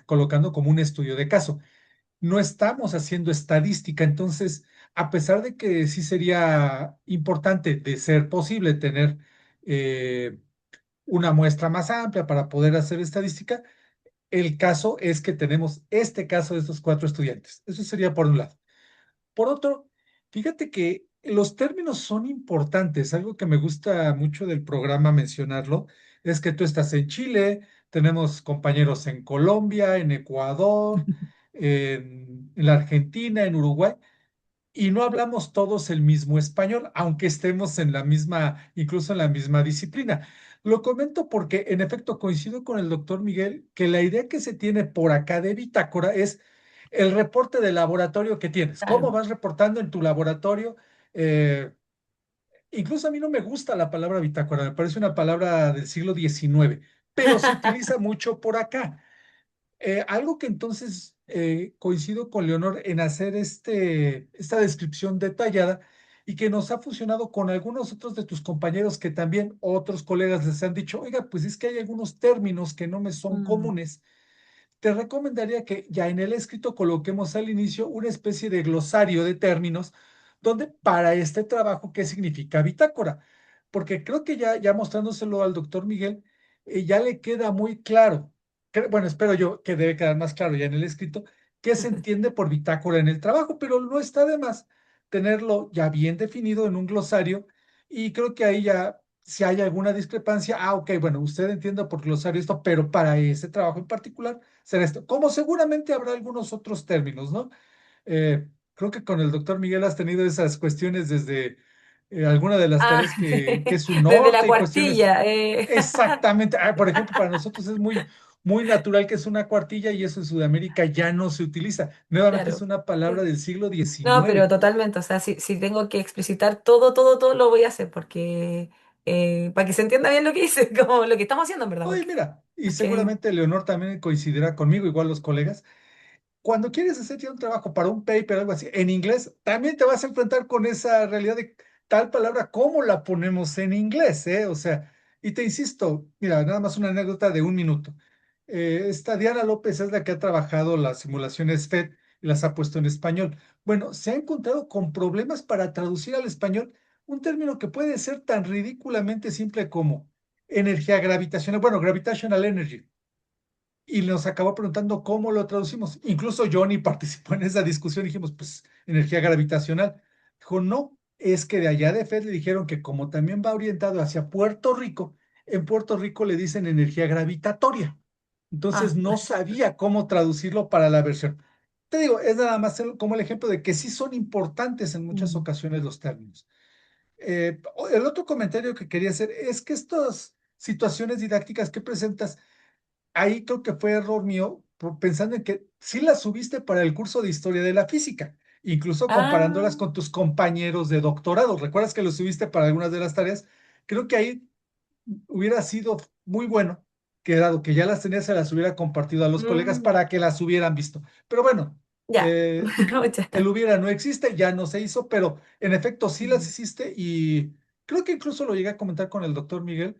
colocando como un estudio de caso. No estamos haciendo estadística, entonces, a pesar de que sí sería importante, de ser posible, tener eh, una muestra más amplia para poder hacer estadística, el caso es que tenemos este caso de estos cuatro estudiantes. Eso sería por un lado. Por otro, fíjate que los términos son importantes. Algo que me gusta mucho del programa mencionarlo es que tú estás en Chile, tenemos compañeros en Colombia, en Ecuador, en la Argentina, en Uruguay, y no hablamos todos el mismo español, aunque estemos en la misma, incluso en la misma disciplina. Lo comento porque en efecto coincido con el doctor Miguel que la idea que se tiene por acá de bitácora es el reporte de laboratorio que tienes. ¿Cómo Claro. vas reportando en tu laboratorio? Eh, Incluso a mí no me gusta la palabra bitácora, me parece una palabra del siglo XIX, pero se utiliza mucho por acá. Algo que entonces coincido con Leonor en hacer esta descripción detallada y que nos ha funcionado con algunos otros de tus compañeros que también otros colegas les han dicho, oiga, pues es que hay algunos términos que no me son Mm, comunes. Te recomendaría que ya en el escrito coloquemos al inicio una especie de glosario de términos donde para este trabajo, ¿qué significa bitácora? Porque creo que ya mostrándoselo al doctor Miguel, ya le queda muy claro, bueno, espero yo que debe quedar más claro ya en el escrito, qué se entiende por bitácora en el trabajo, pero no está de más tenerlo ya bien definido en un glosario y creo que ahí ya, si hay alguna discrepancia, ok, bueno, usted entiende por glosario esto, pero para ese trabajo en particular será esto. Como seguramente habrá algunos otros términos, ¿no? Creo que con el doctor Miguel has tenido esas cuestiones desde alguna de las Ah, tareas que es un desde la norte y cuestiones cuartilla. exactamente. Por ejemplo, para nosotros es muy, muy natural que es una cuartilla y eso en Sudamérica ya no se utiliza. Nuevamente es Claro. una palabra Sí. del siglo No, pero XIX. totalmente. O sea, si tengo que explicitar todo, todo, todo, lo voy a hacer porque para que se entienda bien lo que hice, como lo que estamos haciendo, en verdad, Oye, mira, y porque seguramente Leonor también coincidirá conmigo, igual los colegas. Cuando quieres hacer ya un trabajo para un paper, algo así, en inglés, también te vas a enfrentar con esa realidad de tal palabra, ¿cómo la ponemos en inglés? O sea, y te insisto, mira, nada más una anécdota de un minuto. Esta Diana López es la que ha trabajado las simulaciones FED y las ha puesto en español. Bueno, se ha encontrado con problemas para traducir al español un término que puede ser tan ridículamente simple como energía gravitacional, bueno, gravitational energy, y nos acabó preguntando cómo lo traducimos. Incluso Johnny participó en esa discusión y dijimos, pues, energía gravitacional. Dijo, no, es que de allá de FED le dijeron que como también va orientado hacia Puerto Rico, en Puerto Rico le dicen energía gravitatoria. Entonces ah, no sabía cómo traducirlo para la versión. Te digo, es nada más como el ejemplo de que sí son importantes en muchas mm. ocasiones los términos. El otro comentario que quería hacer es que estas situaciones didácticas que presentas ahí creo que fue error mío pensando en que sí las subiste para el curso de historia de la física, incluso Ah, comparándolas con tus compañeros de doctorado. ¿Recuerdas que lo subiste para algunas de las tareas? Creo que ahí hubiera sido muy bueno que dado que ya las tenías, se las hubiera compartido a los colegas mm, para que las hubieran visto. Pero bueno, ya. eh, Muchas el gracias. hubiera no existe, ya no se hizo, pero en efecto sí las hiciste y creo que incluso lo llegué a comentar con el doctor Miguel.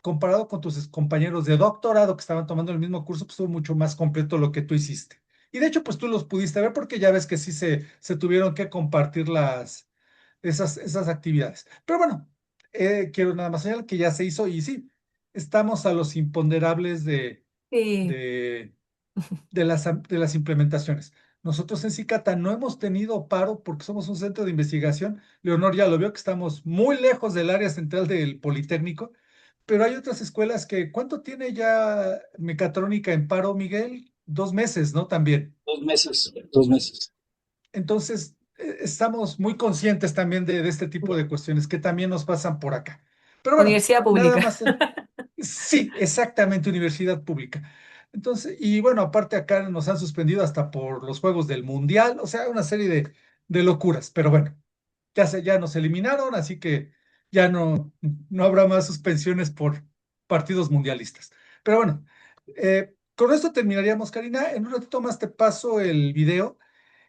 Comparado con tus compañeros de doctorado que estaban tomando el mismo curso, pues estuvo mucho más completo lo que tú hiciste. Y de hecho, pues tú los pudiste ver porque ya ves que sí se tuvieron que compartir esas actividades. Pero bueno, quiero nada más señalar que ya se hizo y sí, estamos a los imponderables Sí. de, de las implementaciones. Nosotros en Cicata no hemos tenido paro porque somos un centro de investigación. Leonor ya lo vio que estamos muy lejos del área central del Politécnico, pero hay otras escuelas que, ¿cuánto tiene ya mecatrónica en paro, Miguel? 2 meses, ¿no? También. 2 meses, 2 meses. Entonces, estamos muy conscientes también de este tipo de cuestiones que también nos pasan por acá. Pero bueno, Universidad nada pública. más. Sí, exactamente, universidad pública. Entonces, y bueno, aparte acá nos han suspendido hasta por los Juegos del Mundial, o sea, una serie de locuras, pero bueno, ya nos eliminaron, así que ya no habrá más suspensiones por partidos mundialistas. Pero bueno, con esto terminaríamos, Karina. En un ratito más te paso el video.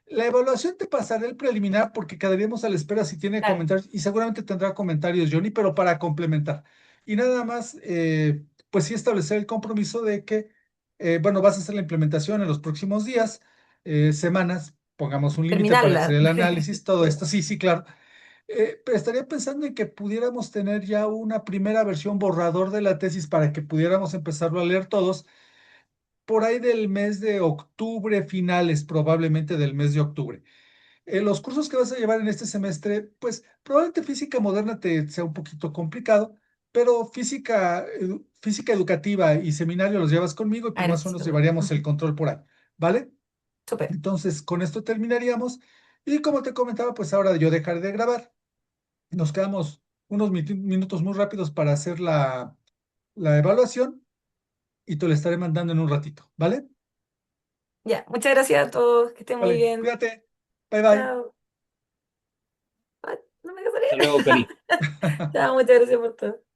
La evaluación te pasará el preliminar porque quedaríamos a la espera si tiene Claro. comentarios y seguramente tendrá comentarios, Johnny, pero para complementar. Y nada más, pues sí establecer el compromiso de que, bueno, vas a hacer la implementación en los próximos días, semanas, pongamos un límite para hacer Terminarla. el análisis, todo esto, sí, sí, claro. Pero estaría pensando en que pudiéramos tener ya una primera versión borrador de la tesis para que pudiéramos empezarlo a leer todos por ahí del mes de octubre, finales probablemente del mes de octubre. Los cursos que vas a llevar en este semestre, pues probablemente física moderna te sea un poquito complicado, pero física educativa y seminario los llevas conmigo y Ah, pues más o menos necesito. llevaríamos el control por ahí, ¿vale? Súper. Entonces, con esto terminaríamos. Y como te comentaba, pues ahora yo dejaré de grabar. Nos quedamos unos minutos muy rápidos para hacer la evaluación y te lo estaré mandando en un ratito, ¿vale? Ya. Muchas gracias a todos. Que estén muy Vale, bien. cuídate. Bye bye. Chao. Ay, no me dejes Hasta luego, Cari. salir. Chao, muchas gracias por todo.